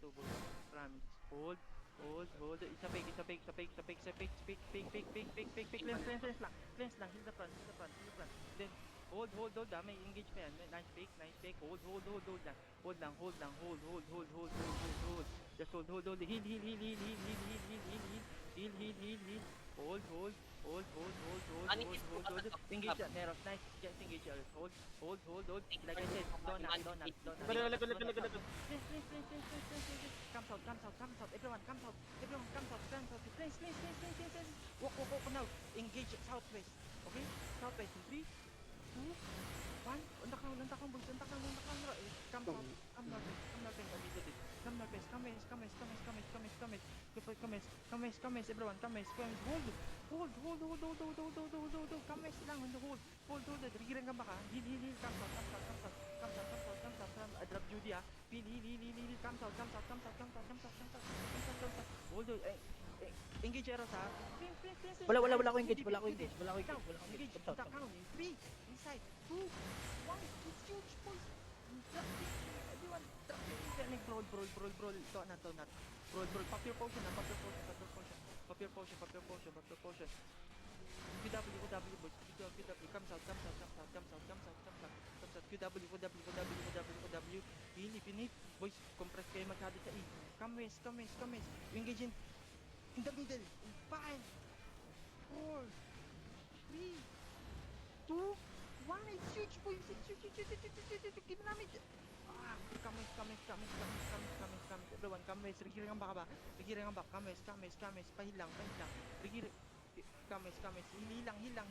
2, boys. Promise. Hold. Isa fake. Fake. Cleanse lang. Heal the front. Then, hold. May engage pa yan. Nice fake. Hold lang. Hold. Just hold. Heal. Hold. Engage yan. Neros. Nice. Just engage yan. Hold. Like I said, donut. Balik. Please. Comes out. Everyone comes out. Please. Walk now. Engage southwest. Okay? Southwest. 3, 2, 1. Unta kang boys. Come northwest. Everyone. Hold. Come lang. Hold. Rigiran ka ba ka? Heal. Comes out. I drop Judy ah. Heal. Comes out. Hold. Engage Eros ha. Please. Wala ako engage. Engage. Punta ka nun. 3, inside, 2, 1. It's huge, boys. Everyone, drop your brawl. Donut. Brawl. Pop your potion. QW, boys. QW. Comes out. Heal if you need. Boys, compress kayo masyado sa E. Come west. Engage in the middle. 5, 4, 3, 2, 1. It's huge, boys. Give namin. Come west. Everyone, come west. Rigiran ang baka ba? Come west. Pahil lang. Rigiran. Come west. Heal lang. Heal lang,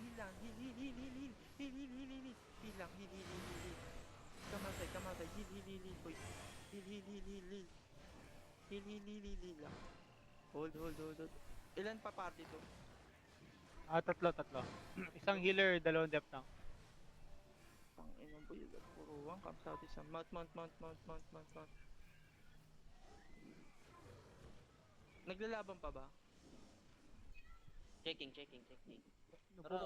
Come outside. Heal, boys. Heal lang. Hold. Ilan pa party to? Tatlo. Isang healer, 2 depth lang. Tangina boy, puro one comes out isang mount. Naglalaban pa ba? Checking.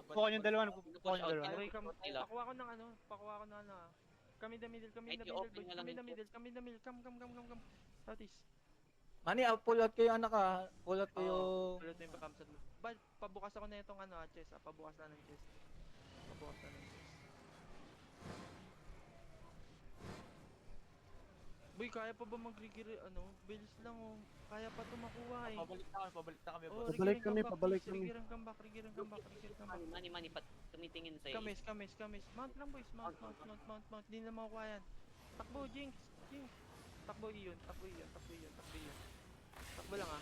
Pukuhan yung dalawa. Anyway, pakuha ko ng ano ah. Kami in the middle, boys. Kami in the middle. Come. Southeast. Mani, pull out kayo anak ah. Pull out kayo. Ulit mo yung pakamsat mo. Pabukas ako na itong chest ah. Pabukas na ng chest. Boy, kaya pa ba mag-rigger bilis lang oh. Kaya pa ito makuha eh. Pabalik na kami. Oh, Pabalik kami. Rigger ang comeback. Mani, tumitingin sa'yo. Kamis. Mount lang boys, mount. Hindi na makukuha yan. Takbo, Jinx. Takbo iyon. Takbo lang ah.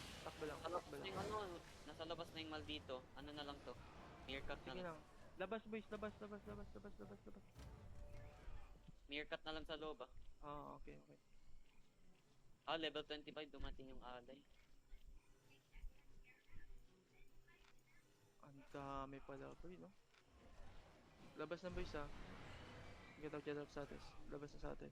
Nasa labas na yung maldito. Ano na lang to? Meerkat na Sige lang. lang. Labas boys, labas. Meerkat na lang sa loob ah. Okay. Level 25 dumating yung alay. Ang dami pala boy, no? Labas na boys ah. Get out sa atin. Labas na sa atin.